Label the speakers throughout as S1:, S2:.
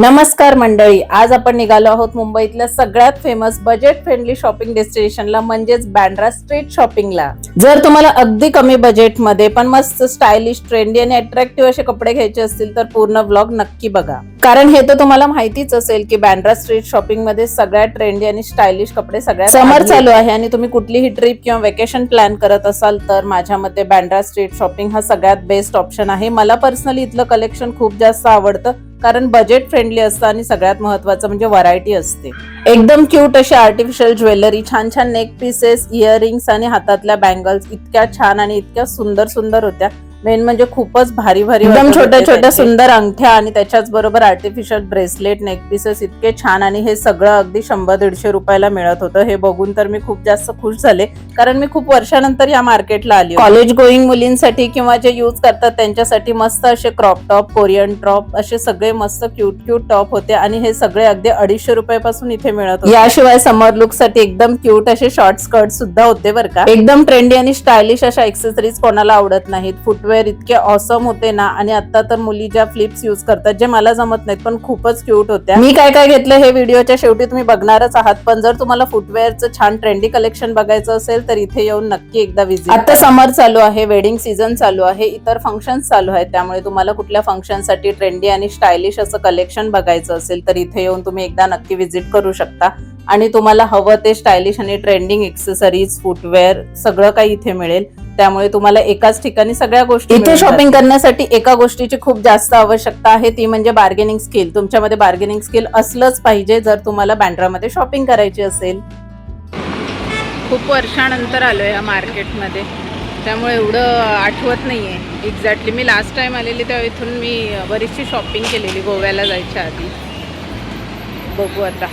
S1: नमस्कार मंडळी, आज आपण निघालो आहोत मुंबईतल्या सगळ्यात फेमस बजेट फ्रेंडली शॉपिंग डेस्टिनेशनला म्हणजेच बँड्रा स्ट्रीट शॉपिंगला। जर तुम्हाला अगदी कमी बजेटमध्ये पण मस्त स्टायलिश, ट्रेंडी आणि अट्रॅक्टिव्ह असे कपडे घ्यायचे असतील तर पूर्ण व्लॉग नक्की बघा, कारण हे तर तुम्हाला माहितीच असेल की बँड्रा स्ट्रीट शॉपिंग मध्ये सगळ्यात ट्रेंडी आणि स्टायलिश कपडे सगळ्यात समर चालू आहे आणि तुम्ही कुठलीही ट्रिप किंवा वेकेशन प्लॅन करत असाल तर माझ्या मते बँड्रा स्ट्रीट शॉपिंग हा सगळ्यात बेस्ट ऑप्शन आहे। मला पर्सनली इथलं कलेक्शन खूप जास्त आवडतं, कारण बजेट फ्रेंडली असतं आणि सगळ्यात महत्त्वाचं म्हणजे व्हरायटी असते। एकदम क्यूट अशी आर्टिफिशियल ज्वेलरी, छान छान नेक पीसेस, इयरिंग्स आणि हातातल्या बँगल्स इतक्या छान आणि इतक्या सुंदर सुंदर होत्या। मेन म्हणजे खूपच भारी भारी एकदम छोट्या छोट्या सुंदर अंगठ्या आणि त्याच्याच बरोबर आर्टिफिशियल ब्रेसलेट, नेक पीसेस इतके छान, आणि हे सगळं अगदी 100-150 रुपयाला मिळत होतं। हे बघून तर मी खूप जास्त खुश झाले, कारण मी खूप वर्षानंतर या मार्केटला आली। कॉलेज गोईंग मुलींसाठी किंवा जे यूज करतात त्यांच्यासाठी मस्त असे क्रॉप टॉप, कोरियन टॉप असे सगळे मस्त क्यूट क्यूट टॉप होते आणि हे सगळे अगदी 250 रुपयापासून इथे मिळत होते। याशिवाय समर लुक साठी एकदम क्यूट असे शॉर्ट स्कर्ट सुद्धा होते बरं का। एकदम ट्रेंडी आणि स्टायलिश अशा एक्सेसरीज कोणाला आवडत नाहीत। फुटवेअर इतके ऑसम होते ना, आणि आता तर मुली ज्या फ्लिप्स यूज करतात जे मला जमत नाहीत पण खूपच क्यूट होत्या। मी काय काय घेतलं हे व्हिडिओच्या शेवटी तुम्ही बघणारच आहात, पण जर तुम्हाला फुटवेअरचं छान ट्रेंडी कलेक्शन बघायचं असेल तर इथे येऊन नक्की एकदा विजिट। आता समर चालू आहे, वेडिंग सीझन चालू आहे, इतर फंक्शन्स चालू आहेत, त्यामुळे तुम्हाला कुठल्या फंक्शन साठी ट्रेंडी आणि स्टायलिश असं कलेक्शन बघायचं असेल तर इथे येऊन तुम्ही एकदा नक्की विजिट करू शकता आणि तुम्हाला हवं ते स्टायलिश आणि ट्रेंडिंग एक्सेसरीज, फुटवेअर सगळं काही इथे मिळेल। त्यामुळे तुम्हाला एकाच ठिकाणी सगळ्या गोष्टी इथे शॉपिंग करण्यासाठी एका गोष्टीची खूप जास्त आवश्यकता आहे, ती म्हणजे बार्गेनिंग स्किल। तुमच्यामध्ये बार्गेनिंग स्किल असलंच पाहिजे जर तुम्हाला बँड्रामध्ये शॉपिंग करायची असेल। खूप वर्षानंतर आलोय या मार्केटमध्ये, त्यामुळे एवढं आठवत नाहीये एक्झॅक्टली। मी लास्ट टाइम आलेली तेव्हा इथून मी बरीचशी शॉपिंग केलेली गोव्याला जायच्या आधी। बघू आता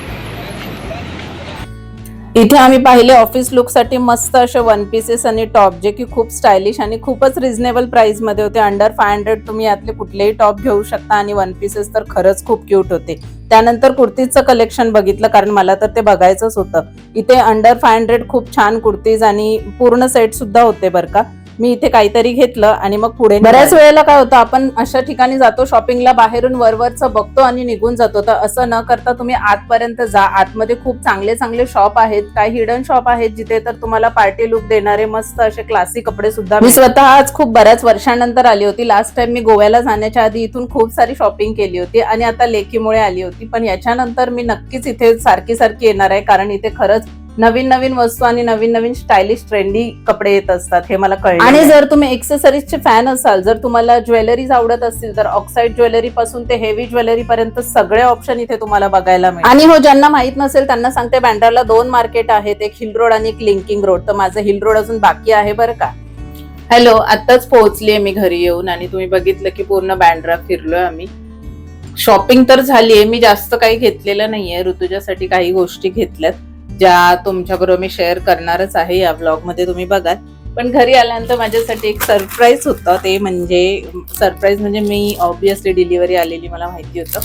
S1: इथे आम्ही पाहिले ऑफिस लुक साठी मस्त असे वन पीसेस आणि टॉप, जे की खूप स्टायलिश आणि खूपच रिझनेबल प्राइस मध्ये होते। अंडर 500 तुम्ही यातले कुठलेही टॉप घेऊ शकता आणि वन पीसेस तर खरंच खूप क्यूट होते। त्यानंतर कुर्तीजचं कलेक्शन बघितलं, कारण मला तर ते बघायचंच होतं। इथे अंडर 500 खूप छान कुर्तीज आणि पूर्ण सेट सुद्धा होते बरं का। मी इथे काहीतरी घेतलं आणि मग पुढे बऱ्याच वेळेला काय होतं, आपण अशा ठिकाणी जातो शॉपिंगला, बाहेरून वरवरचं बघतो आणि निघून जातो। तर असं न करता तुम्ही आतपर्यंत जा। आतमध्ये खूप चांगले चांगले शॉप आहेत, काही हिडन शॉप आहेत जिथे तर तुम्हाला पार्टी लुक देणारे मस्त असे क्लासिक कपडे सुद्धा। मी स्वतः आज खूप बऱ्याच वर्षानंतर आली होती। लास्ट टाइम मी गोव्याला जाण्याच्या आधी इथून खूप सारी शॉपिंग केली होती आणि आता लेकीमुळे आली होती, पण याच्यानंतर मी नक्कीच इथे सारखी सारखी येणार आहे, कारण इथे खरंच नवीन नवीन वस्तू आणि नवीन नवीन स्टायलिश ट्रेंडी कपडे येत असतात, हे मला कळलं। आणि जर तुम्ही एक्सेसरीजचे फॅन असाल, जर तुम्हाला ज्वेलरीज आवडत असतील तर ऑक्साइड ज्वेलरी पासून ते हेवी ज्वेलरी पर्यंत सगळे ऑप्शन इथे तुम्हाला बघायला मिळेल। आणि हो, ज्यांना माहित नसेल त्यांना सांगते, बँड्राला 2 मार्केट आहेत, एक हिल रोड आणि एक लिंकिंग रोड। तर माझं हिल रोड अजून बाकी आहे बरं का। हॅलो, आताच पोहोचलीये मी घरी येऊन, आणि तुम्ही बघितलं की पूर्ण बँड्रा फिरलोय आम्ही। शॉपिंग तर झालीये, मी जास्त काही घेतलेलं नाहीये, ऋतुजासाठी काही गोष्टी घेतल्यात ज्या तुमच्याबरोबर मी शेअर करणारच आहे या व्लॉग मध्ये, तुम्ही बघा। पण घरी आल्यानंतर माझ्यासाठी एक सरप्राईज होतं, ते म्हणजे सरप्राईज म्हणजे मी ऑब्विसली डिलिव्हरी आलेली मला माहिती होतं,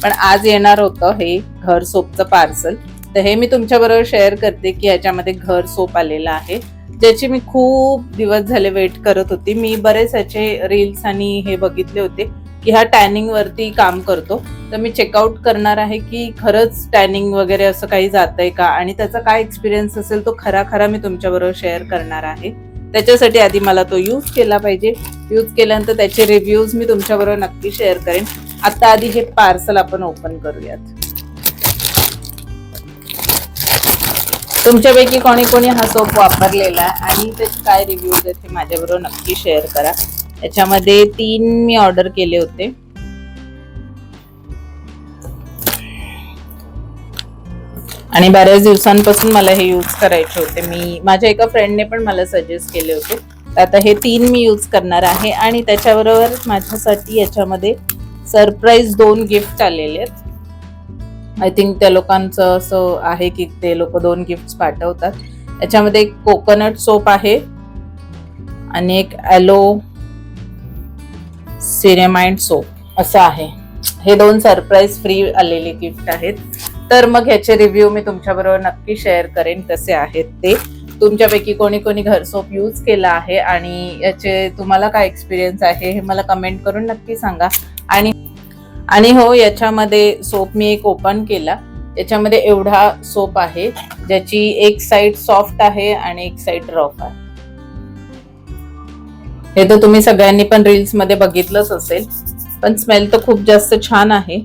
S1: पण आज येणार होतं हे घर सोपचं पार्सल। तर हे मी तुमच्याबरोबर शेअर करते की याच्यामध्ये घर सोप आलेलं आहे, ज्याची मी खूप दिवस झाले वेट करत होती। मी बरेच याचे रील्स आणि हे बघितले होते की हा टॅनिंग वरती काम करतो, तर मी चेकआउट करणार आहे की खरंच टॅनिंग वगैरे असं काही जातंय का, आणि त्याचा काय एक्सपिरियन्स असेल तो खरा मी तुमच्याबरोबर शेअर करणार आहे। त्याच्यासाठी आधी मला तो यूज केला पाहिजे, यूज केल्यानंतर त्याचे रिव्ह्यूज मी तुमच्याबरोबर नक्की शेअर करेन। आता आधी हे पार्सल आपण ओपन करूयात। तुमच्यापैकी कोणी कोणी हा सोप वापरलेला आणि त्याचे काय रिव्ह्यूज आहेत हे माझ्याबरोबर नक्की शेअर करा। याच्यामध्ये 3 मी ऑर्डर केले होते, आणि बऱ्याच दिवसांपासून मला हे यूज करायचे होते। माझ्या एका फ्रेंडने पण मला सजेस्ट केले होते, तर आता हे 3 मी यूज करणार आहे। आणि त्याच्याबरोबर माझ्यासाठी याच्यामध्ये सरप्राईज 2 गिफ्ट आलेले आहेत। आय थिंक त्या लोकांचं असं आहे की ते लोक 2 गिफ्ट पाठवतात। याच्यामध्ये एक कोकोनट सोप आहे आणि एक ॲलो सिनेमाइंड सोप असं आहे। हे 2 सरप्राईज फ्री आलेले गिफ्ट आहेत। तर मग ह्याचे रिव्ह्यू मी तुमच्याबरोबर नक्की शेअर करेन कसे आहेत ते। तुमच्यापैकी कोणी कोणी घर सोप यूज केला आहे आणि याचे तुम्हाला काय एक्सपिरियन्स आहे हे मला कमेंट करून नक्की सांगा। आणि आणि हो, याच्यामध्ये सोप मी एक ओपन केला. याच्यामध्ये एवढा सोप आहे, ज्याची एक साइड सॉफ्ट आहे आणि एक साइड रफ आहे. हे तर तुम्ही सगळ्यांनी पण रील्स मध्ये बघितलंच असेल, पण स्मेल तर खूप जास्त छान आहे.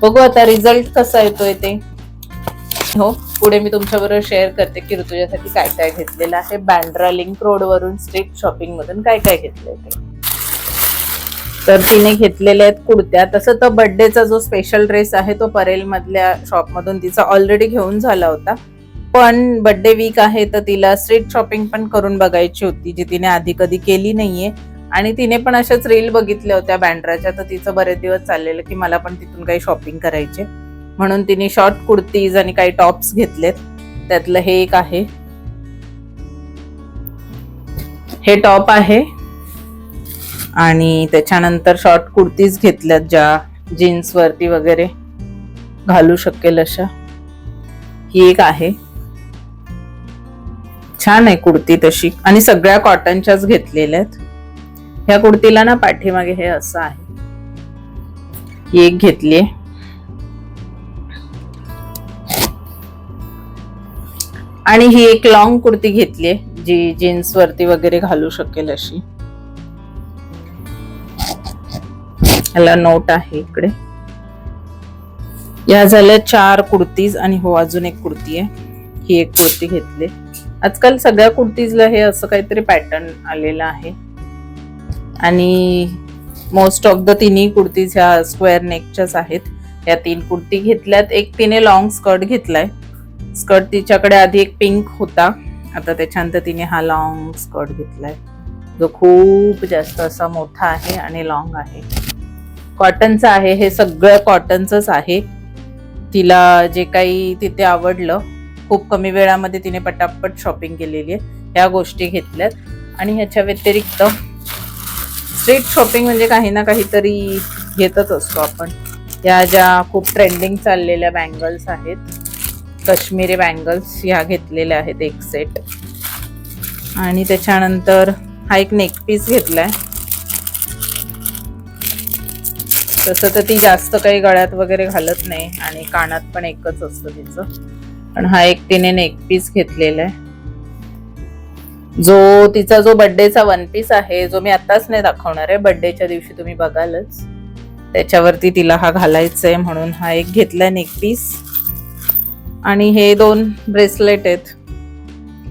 S1: बघू आता रिझल्ट कसा येतोय ते. हो, पुढे मी तुमच्याबरोबर शेअर करते की ऋतुजासाठी काय काय घेतलेलं आहे. बँड्रा लिंक रोड वरून स्ट्रीट शॉपिंग मधून काय काय घेतलंय ते. तर तिने घेतलेल्या आहेत कुर्त्या. तसं तर बर्थडेचा जो स्पेशल ड्रेस आहे तो परेल मधल्या शॉप मधून तिचा ऑलरेडी घेऊन झाला होता, पण बर्थडे वीक आहे तर तिला स्ट्रीट शॉपिंग पण करून बघायची होती, जी तिने आधी कधी केली नाहीये. आणि तिने पण अशाच रील बघितल्या होत्या बँड्राच्या, तर तिचं बरेच दिवस चाललेलं की मला पण तिथून काही शॉपिंग करायचे, म्हणून तिने शॉर्ट कुर्तीज आणि काही टॉप्स घेतलेत. त्यातलं हे एक आहे, हे टॉप आहे. आणि त्याच्यानंतर शॉर्ट कुर्तीज घेतल्यात, ज्या जीन्स वरती वगैरे घालू शकेल अशा. ही एक आहे, छान आहे कुर्ती तशी, आणि सगळ्या कॉटनच्याच घेतलेल्या आहेत. ह्या कुर्तीला ना पाठीमागे हे असं आहे. ही एक घेतलीये. आणि ही एक लॉंग कुर्ती घेतलीये, जी जीन्स वरती वगैरे घालू शकेल अशी. ह्याला नोट आहे इकडे. या झाल्या 4 कुर्तीज. आणि हो, अजून एक कुर्ती आहे. ही एक कुर्ती घेतली. आजकाल सगळ्या कुर्तीजला हे असं काहीतरी पॅटर्न आलेला आहे. आणि मोस्ट ऑफ द तिन्ही कुर्तीज ह्या स्क्वेअर नेकच्याच आहेत. या 3 कुर्ती घेतल्यात. एक तिने लॉंग स्कर्ट घेतलाय. स्कर्ट तिच्याकडे आधी एक पिंक होता, आता त्याच्यानंतर तिने हा लॉंग स्कर्ट घेतलाय, जो खूप जास्त असा मोठा आहे आणि लॉंग आहे. कॉटनचं आहे, हे सगळं कॉटनचंच आहे. तिला जे काही तिथे आवडलं, खूप कमी वेळामध्ये तिने पटापट शॉपिंग केलेली आहे. ह्या गोष्टी घेतल्यात. आणि ह्याच्या व्यतिरिक्त स्ट्रीट शॉपिंग म्हणजे काही ना काहीतरी घेतच असतो आपण. या ज्या खूप ट्रेंडिंग चाललेल्या बँगल्स आहेत, काश्मीरी बँगल्स, ह्या घेतलेल्या आहेत एक सेट. आणि त्याच्यानंतर हा एक नेक पीस घेतलाय. तसं तर ती जास्त काही गळ्यात वगैरे घालत नाही आणि कानात पण एकच असतं तिचं, पण हा एक तिने नेक पीस घेतलेला आहे. तिचा जो बर्थडेचा वन पीस आहे, जो मी आताच नाही दाखवणार आहे, बर्थडेच्या दिवशी तुम्ही बघालच, त्याच्यावरती तिला हा घालायचा आहे म्हणून हा एक घेतलाय नेक पीस. आणि हे 2 ब्रेसलेट आहेत,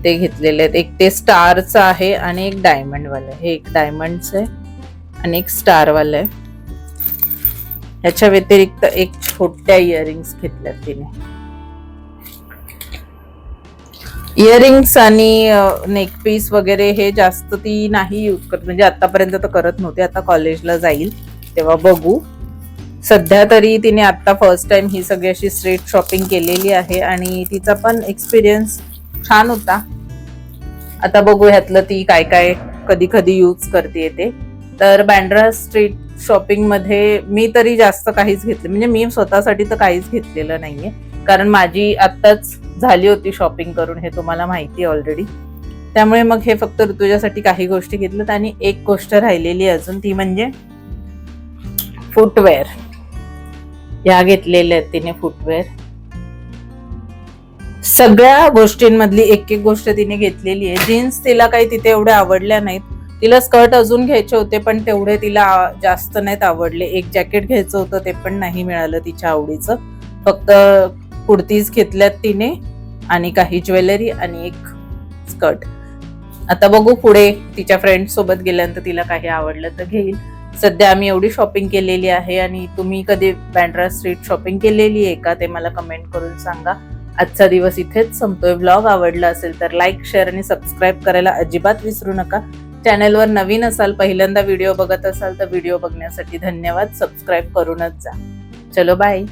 S1: ते घेतलेले आहेत. एक ते स्टारचं आहे आणि एक डायमंड वाला. हे एक डायमंडचं आहे आणि एक स्टार वाला आहे. ह्याच्या व्यतिरिक्त एक छोट्या इयरिंग्स घेतल्यात तिने. इयरिंग्स आणि नेक पीस वगैरे हे जास्त ती नाही यूज करत, म्हणजे आतापर्यंत तर करत नव्हते. आता कॉलेजला जाईल तेव्हा बघू. सध्या तरी तिने आता फर्स्ट टाइम ही सगळी अशी स्ट्रीट शॉपिंग केलेली आहे आणि तिचा पण एक्सपिरियन्स छान होता. आता बघू ह्यातलं ती काय काय कधी कधी यूज करते ते. तर बँड्रा स्ट्रीट शॉपिंग मध्ये मी तरी जास्त काहीच घेतलं, म्हणजे मी स्वतःसाठी तर काहीच घेतलेलं नाहीये, कारण माझी आत्ताच झाली होती शॉपिंग करून, हे तुम्हाला माहिती ऑलरेडी. त्यामुळे मग हे फक्त ऋतुजासाठी काही गोष्टी घेतल्यात. आणि एक गोष्ट राहिलेली अजून, ती म्हणजे फुटवेअर. या घेतलेल्या आहेत तिने फुटवेअर. सगळ्या गोष्टींमधली एक एक गोष्ट तिने घेतलेली आहे. जीन्स तिला काही तिथे एवढ्या आवडल्या नाहीत. तिला स्कर्ट अजून घ्यायचे होते, पण तेवढे तिला जास्त नाहीत आवडले. एक जॅकेट घ्यायचं होतं, ते पण नाही मिळालं तिच्या आवडीचं. फक्त कुर्तीज घेतल्यात तिने आणि काही ज्वेलरी आणि एक स्कर्ट. आता बघू पुढे तिच्या फ्रेंड्स सोबत गेल्यानंतर तिला काही आवडलं तर घेईल. सध्या आम्ही एवढी शॉपिंग केलेली आहे. आणि तुम्ही कधी बँड्रा स्ट्रीट शॉपिंग केलेली आहे का ते मला कमेंट करून सांगा. आजचा दिवस इथेच संपतोय. ब्लॉग आवडला असेल तर लाईक, शेअर आणि सबस्क्राईब करायला अजिबात विसरू नका. चॅनलवर नवीन असाल, पहिल्यांदा व्हिडिओ बघत असाल तर व्हिडिओ बघण्यासाठी धन्यवाद. सबस्क्राईब करूनच जा. चलो बाय.